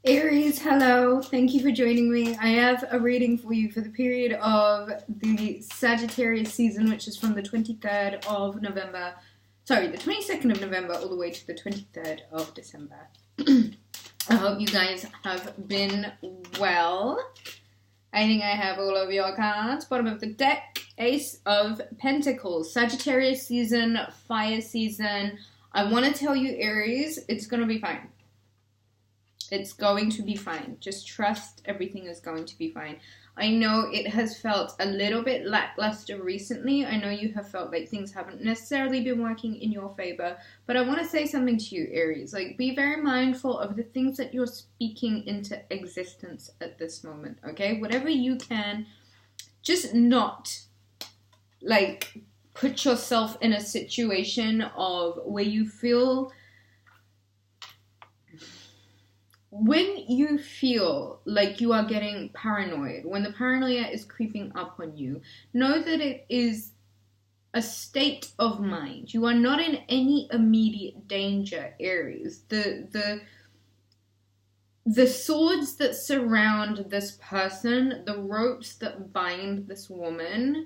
Aries, hello. Thank you for joining me. I have a reading for you for the period of the Sagittarius season, which is from the 23rd of November. Sorry, the 22nd of November all the way to the 23rd of December. I hope you guys have been well. I think I have all of your cards. Bottom of the deck, Ace of Pentacles. Sagittarius season, fire season. I want to tell you, Aries, it's going to be fine. It's going to be fine. Just trust everything is going to be fine. I know it has felt a little bit lackluster recently. I know you have felt like things haven't necessarily been working in your favor. But I want to say something to you, Aries. Like, be very mindful of the things that you're speaking into existence at this moment, okay? Whatever you can, just not, like, put yourself in a situation of where you feel... When you feel like you are getting paranoid, when the paranoia is creeping up on you, know that it is a state of mind. You are not in any immediate danger, Aries. The swords that surround this person, the ropes that bind this woman,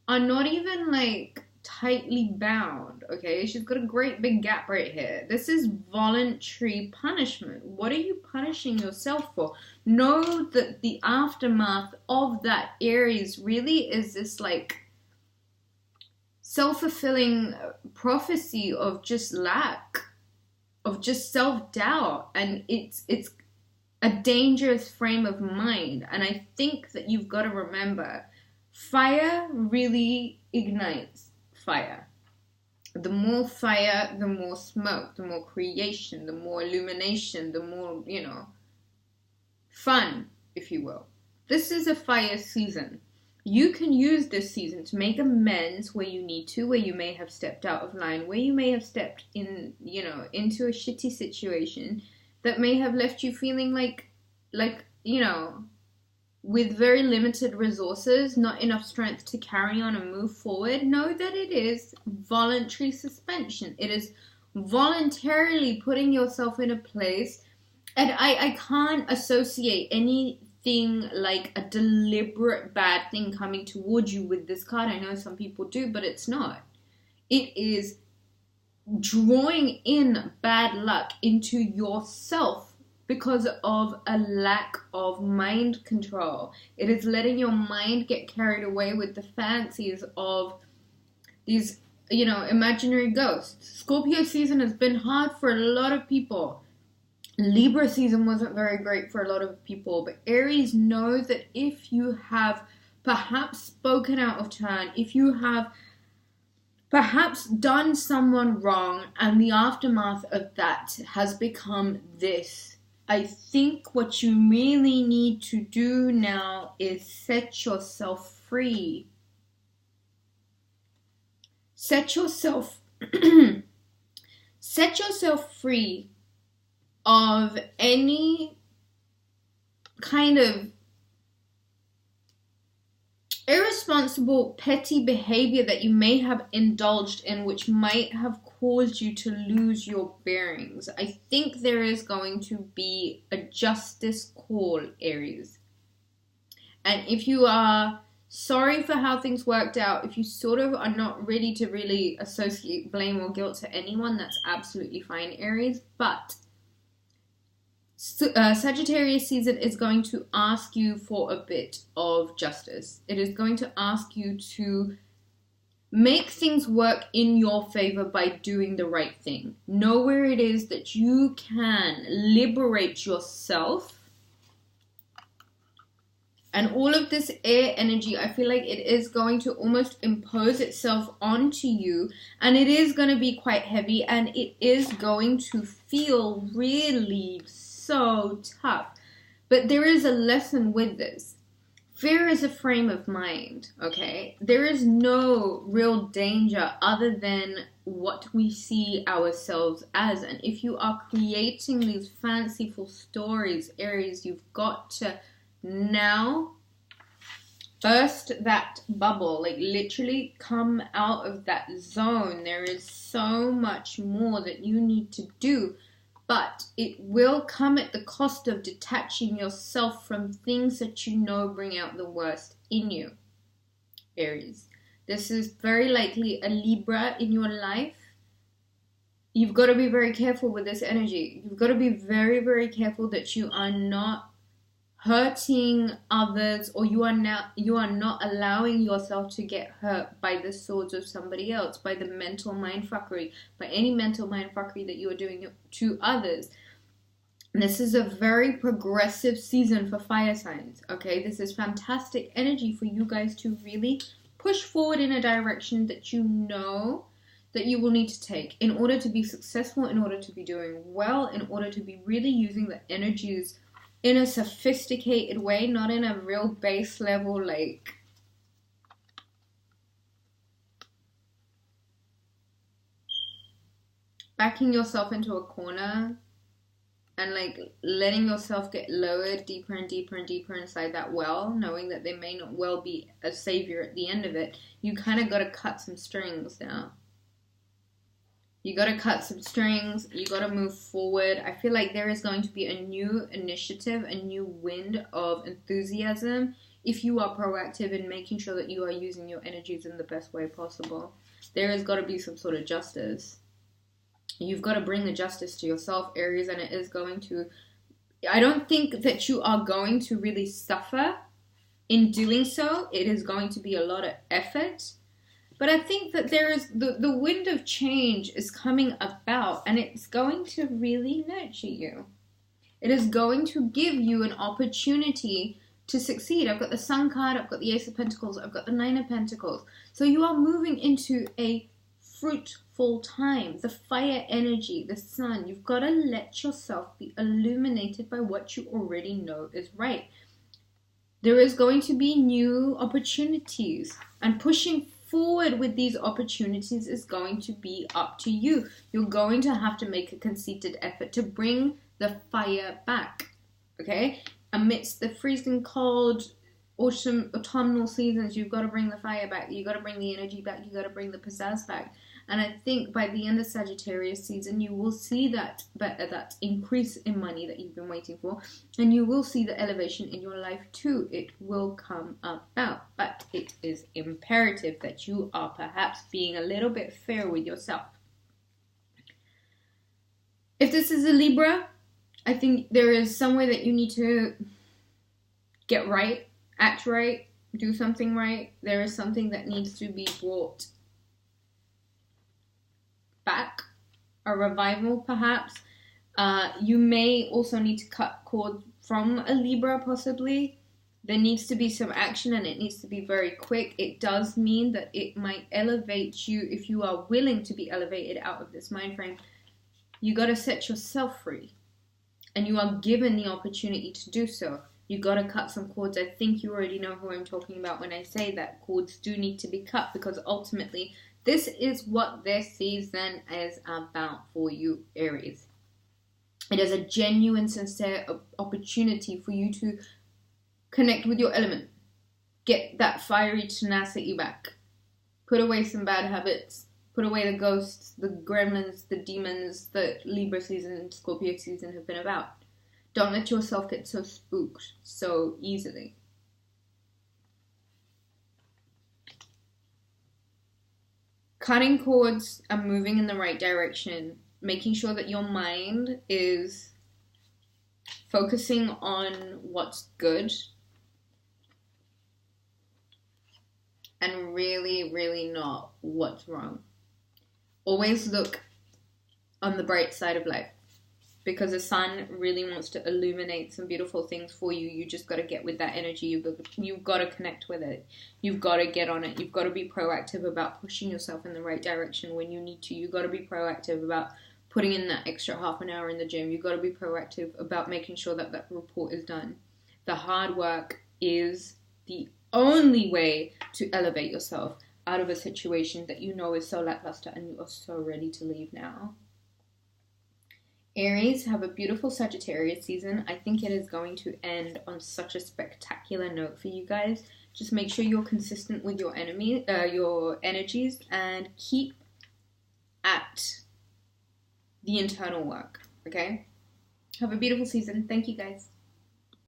are not even like tightly bound, okay? She's got a great big gap right here. This is voluntary punishment. What are you punishing yourself for? Know that the aftermath of that, Aries, really is this like self-fulfilling prophecy of just lack, of just self-doubt, and it's a dangerous frame of mind. And I think that you've got to remember, fire really ignites fire. The more fire, the more smoke, the more creation, the more illumination, the more, fun, if you will. This is a fire season. You can use this season to make amends where you need to, where you may have stepped out of line, where you may have stepped in, into a shitty situation that may have left you feeling like, with very limited resources, not enough strength to carry on and move forward. Know that it is voluntary suspension. It is voluntarily putting yourself in a place, and I can't associate anything like a deliberate bad thing coming towards you with this card. I know some people do, but it's not. It is drawing in bad luck into yourself because of a lack of mind control. It is letting your mind get carried away with the fancies of these, imaginary ghosts. Scorpio season has been hard for a lot of people. Libra season wasn't very great for a lot of people. But Aries, know that if you have perhaps spoken out of turn, if you have perhaps done someone wrong, and the aftermath of that has become this, I think what you really need to do now is set yourself free. Set yourself free of any kind of irresponsible, petty behavior that you may have indulged in, which might have caused you to lose your bearings. I think there is going to be a justice call, Aries. And if you are sorry for how things worked out, if you sort of are not ready to really associate blame or guilt to anyone, that's absolutely fine, Aries. But Sagittarius season is going to ask you for a bit of justice. It is going to ask you to make things work in your favor by doing the right thing. Know where it is that you can liberate yourself. And all of this air energy, I feel like it is going to almost impose itself onto you. And it is going to be quite heavy. And it is going to feel really so tough. But there is a lesson with this. Fear is a frame of mind, okay? There is no real danger other than what we see ourselves as. And if you are creating these fanciful stories, Aries, you've got to now burst that bubble. Like, literally come out of that zone. There is so much more that you need to do but it will come at the cost of detaching yourself from things that you know bring out the worst in you, Aries. This is very likely a Libra in your life. You've got to be very careful with this energy. You've got to be very, very careful that you are not hurting others, or you are not allowing yourself to get hurt by the swords of somebody else, by the mental mindfuckery, by any mental mindfuckery that you are doing to others. This is a very progressive season for fire signs, okay? This is fantastic energy for you guys to really push forward in a direction that you know that you will need to take in order to be successful, in order to be doing well, in order to be really using the energies in a sophisticated way, not in a real base level, like backing yourself into a corner and like letting yourself get lowered deeper and deeper and deeper inside that well, knowing that there may not well be a savior at the end of it. You kind of got to cut some strings now. You got to cut some strings. You got to move forward. I feel like there is going to be a new initiative, a new wind of enthusiasm if you are proactive in making sure that you are using your energies in the best way possible. There has got to be some sort of justice. You've got to bring the justice to yourself, Aries, and it is going to... I don't think that you are going to really suffer in doing so. It is going to be a lot of effort. But I think that there is the wind of change is coming about, and it's going to really nurture you. It is going to give you an opportunity to succeed. I've got the Sun card, I've got the Ace of Pentacles, I've got the Nine of Pentacles. So you are moving into a fruitful time. The fire energy, the sun. You've got to let yourself be illuminated by what you already know is right. There is going to be new opportunities, and pushing forward with these opportunities is going to be up to you. You're going to have to make a concerted effort to bring the fire back, okay? Amidst the freezing cold autumnal seasons, you've got to bring the fire back. You've got to bring the energy back. You've got to bring the pizzazz back. And I think by the end of Sagittarius season, you will see that increase in money that you've been waiting for. And you will see the elevation in your life too. It will come about. But it is imperative that you are perhaps being a little bit fair with yourself. If this is a Libra, I think there is somewhere that you need to get right, act right, do something right. There is something that needs to be brought back, a revival perhaps. You may also need to cut cord from a Libra possibly. There needs to be some action, and it needs to be very quick. It does mean that it might elevate you if you are willing to be elevated out of this mind frame. You got to set yourself free, and you are given the opportunity to do so. You got to cut some cords. I think you already know who I'm talking about when I say that cords do need to be cut, because ultimately this is what this season is about for you, Aries. It is a genuine, sincere opportunity for you to connect with your element. Get that fiery tenacity back. Put away some bad habits. Put away the ghosts, the gremlins, the demons that Libra season and Scorpio season have been about. Don't let yourself get so spooked so easily. Cutting cords and moving in the right direction. Making sure that your mind is focusing on what's good. And really, really not what's wrong. Always look on the bright side of life. Because the sun really wants to illuminate some beautiful things for you. You just got to get with that energy. You've got to connect with it. You've got to get on it. You've got to be proactive about pushing yourself in the right direction when you need to. You've got to be proactive about putting in that extra half an hour in the gym. You've got to be proactive about making sure that that report is done. The hard work is the only way to elevate yourself out of a situation that you know is so lackluster and you are so ready to leave now. Aries, have a beautiful Sagittarius season. I think it is going to end on such a spectacular note for you guys. Just make sure you're consistent with your energies, and keep at the internal work. Okay? Have a beautiful season. Thank you, guys.